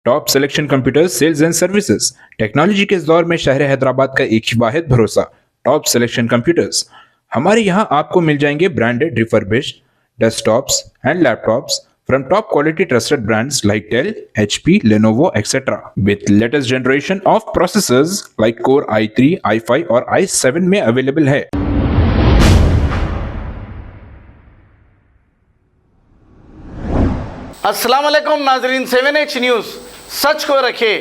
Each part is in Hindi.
Top selection computers sales and services. Technology के इस दौर में शहर हैदराबाद का एक ही वाहिद भरोसा, टॉप सिलेक्शन कंप्यूटर्स। हमारे यहाँ आपको मिल जाएंगे branded refurbished desktops and laptops from top quality trusted brands like Dell, HP, Lenovo, etc. with latest generation of processors like Core i3, i5 और i7 में अवेलेबल है। अस्सलाम वालेकुम नाजरीन, 7H न्यूज़ सच को रखे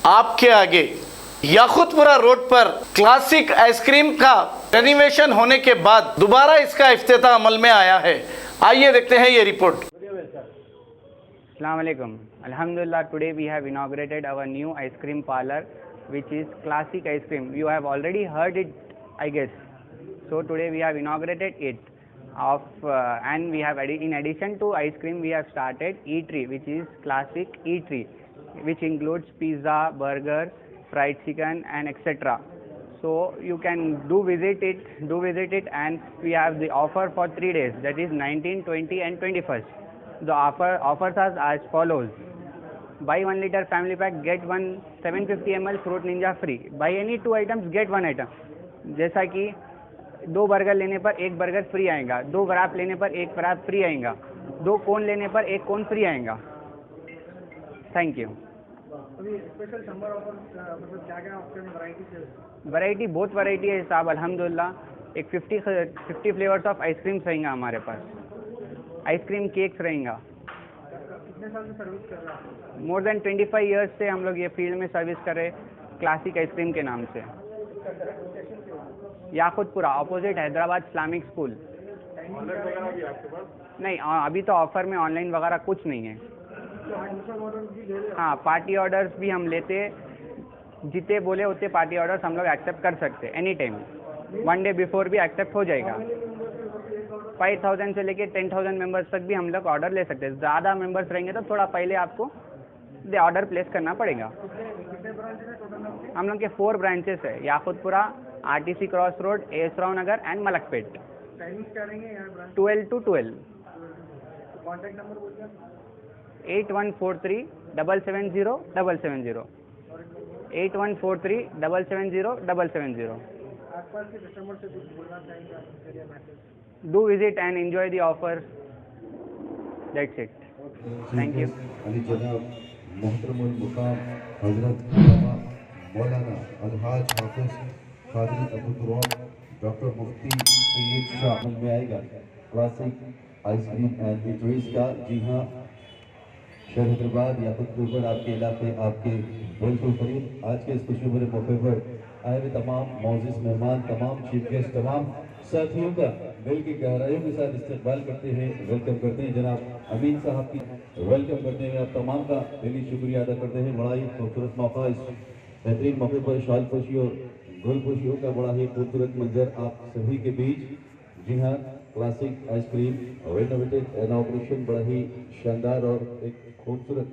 आपके आगे। याकुतपुरा रोड पर क्लासिक आइसक्रीम का रेनोवेशन होने के बाद दोबारा इसका इफ्तिताह अमल में आया है। आइए देखते हैं ये report. Assalamualaikum. Alhamdulillah, today we have inaugurated our new ice cream parlor, which is Classic Ice Cream. You have already heard it, I guess. So today we have inaugurated it. And we have in addition to ice cream, we have started eatery, which is Classic Eatery, which includes pizza, burger, fried chicken, and etc. So you can do visit it, and we have the offer for 3 days. That is 19, 20, and 21st. The offers are as follows: buy 1 liter family pack, get 1 750 ml Fruit Ninja free. Buy any 2 items, get 1 item. जैसा कि 2 बर्गर लेने पर 1 बर्गर फ्री आएगा, 2 व्रैप लेने पर 1 व्रैप फ्री आएगा, 2 कोन लेने पर 1 कोन फ्री आएगा। Thank you. अभी स्पेशल समर ऑफर मतलब क्या ऑप्शन वैरायटी? वैरायटी बहुत वैरायटी है साहब, अल्हम्दुलिल्लाह। एक 50 फ्लेवर्स ऑफ आइसक्रीम्स रहेंगे हमारे पास। आइसक्रीम केक्स रहेंगे। कितने साल से सर्विस कर रहे हैं? मोर देन 25 ईयर्स से हम लोग ये फील्ड में सर्विस कर रहे, क्लासिक आइसक्रीम के नाम से। Yakutpura opposite Hyderabad Islamic school. नहीं, अभी तो ऑफर में ऑनलाइन वगैरह कुछ नहीं है। हाँ, पार्टी ऑर्डर्स भी हम लेते, जितने बोले उतने पार्टी ऑर्डर्स हम लोग एक्सेप्ट कर सकते एनी टाइम। 1 डे बिफोर भी एक्सेप्ट हो जाएगा। 5000 से लेके 10,000 मेंबर्स तक भी हम लोग ऑर्डर ले सकते हैं। ज़्यादा मेंबर्स रहेंगे तो थोड़ा पहले आपको ऑर्डर प्लेस करना पड़ेगा। हम लोग के 4 ब्रांचेस है, Yakutpura, RTC cross road, AS Rao Nagar and Malakpet. 12 to 12। Contact number बोलिए। 8143 770 770 8143 770 770। आसपास के कस्टमर से कुछ बोलना चाहेंगे message? Do visit and enjoy the offer. That's it. Thank you. Ali जनाब मोहतरमुल मुकाम हजरत मौलाना अलहाज हाफिज कादरी अबू तुराब डॉक्टर मुफ्ती सैयद शाह में आएगा क्लासिक आइसक्रीम एंड इटरीज का। जी हाँ, शहर हैदराबाद याकुतपुर आपके इलाके आपके बिल्कुल करीब। आज के इस खुशी भरे मौके पर आए हुए तमाम मौजूद मेहमान, तमाम चीफ गेस्ट, तमाम साथियों का दिल की गहराइयों के साथ इस्तकबाल करते हैं, वेलकम करते हैं। जनाब अमीन साहब की वेलकम करते हैं। आप तमाम का दिली शुक्रिया अदा करते हैं। बड़ा ही खूबसूरत मौका, इस बेहतरीन मौके पर शाल पोशी और गुल पोशियों का बड़ा ही खूबसूरत मंजर आप सभी के बीच। जी हाँ, क्लासिक आइसक्रीम रेनोवेटेड इनॉग्रेशन बड़ा ही शानदार और एक खूबसूरत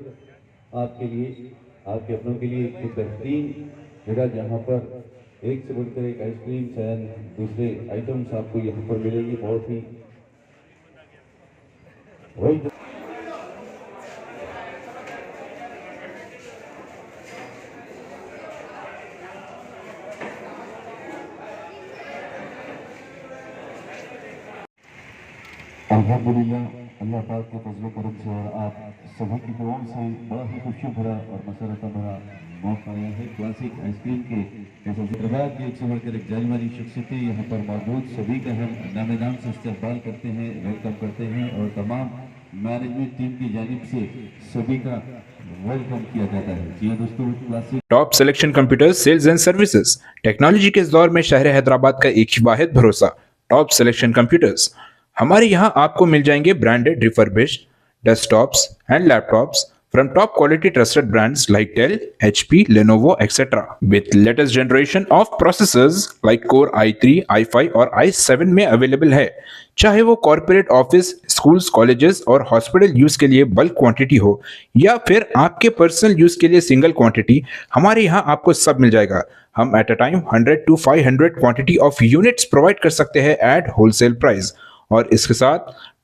आपके लिए, आपके अपनों के लिए एक बेहतरीन जगह, जहाँ पर एक से बढ़कर एक आइसक्रीम एंड दूसरे आइटम्स आपको यहाँ पर मिलेंगे। बहुत ही वही अल्हम्दुलिल्लाह, अल्लाह पाक के फज़ल करम से और आप सभी की दुआओं से बड़ा ही खुशी भरा और मसरत भरा मौका आया है क्लासिक आइसक्रीम के। हैदराबाद की एक से बढ़कर एक जानी मानी शख्सियतें यहाँ पर मौजूद, सभी का हम नाम से इस्तकबाल करते हैं, वेलकम करते हैं और तमाम मैनेजमेंट टीम की जानिब से सभी का वेलकम किया जाता है। जी दोस्तों, classic top selection computers sales and services. Technology के इस दौर में शहर हैदराबाद का एक ही वाहिद भरोसा, टॉप सिलेक्शन कंप्यूटर्स। हमारे यहाँ आपको मिल जाएंगे branded refurbished desktops and laptops from top quality trusted brands like Dell, HP, Lenovo, etc. with latest generation of processors like Core i3, i5 और i7 में अवेलेबल है। चाहे वो कॉर्पोरेट ऑफिस, स्कूल्स, कॉलेजेस और हॉस्पिटल यूज के लिए बल्क क्वांटिटी हो या फिर आपके पर्सनल यूज के लिए सिंगल क्वांटिटी, हमारे यहाँ आपको सब मिल जाएगा। हम at a time 100 to 500 quantity of units provide कर सकते हैं एट होलसेल प्राइस। और इसके साथ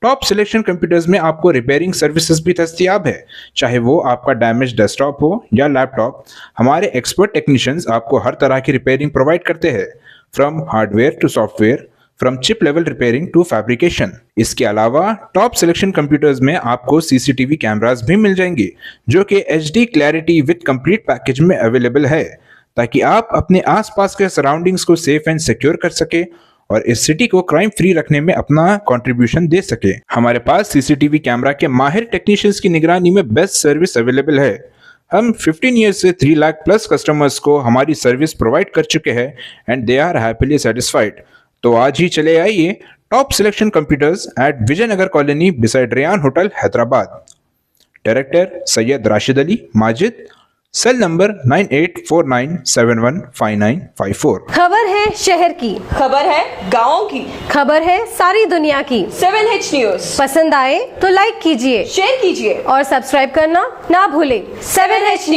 टॉप सिलेक्शन कंप्यूटर्स में आपको रिपेयरिंग सर्विसेज भी दस्तयाब है, चाहे वो आपका डैमेज डेस्कटॉप हो या लैपटॉप। हमारे एक्सपर्ट टेक्नीशियंस आपको हर तरह की रिपेयरिंग प्रोवाइड करते हैं, from hardware to software, from chip level repairing to fabrication. इसके अलावा टॉप सिलेक्शन कंप्यूटर्स में आपको सीसीटीवी कैमरास भी मिल जाएंगे, जो कि HD clarity with complete package में अवेलेबल है, ताकि आप अपने आसपास के सराउंडिंग्स को सेफ एंड सिक्योर कर सके और इस सिटी को क्राइम फ्री रखने में अपना कंट्रीब्यूशन दे सके। हमारे पास सीसीटीवी कैमरा के माहिर टेक्नीशियंस की निगरानी में बेस्ट सर्विस अवेलेबल है। हम 15 ईयर्स से 3 लाख प्लस कस्टमर्स को हमारी सर्विस प्रोवाइड कर चुके हैं and they are happily satisfied. तो आज ही चले आइए top selection computers at Vijayanagar colony beside Ryan hotel Hyderabad. Director Syed Rashid Ali Majid, cell number 9849715954। खबर है शहर की, खबर है गाँव की, खबर है सारी दुनिया की। 7H न्यूज पसंद आए तो लाइक कीजिए, शेयर कीजिए और सब्सक्राइब करना ना भूलें। 7H news.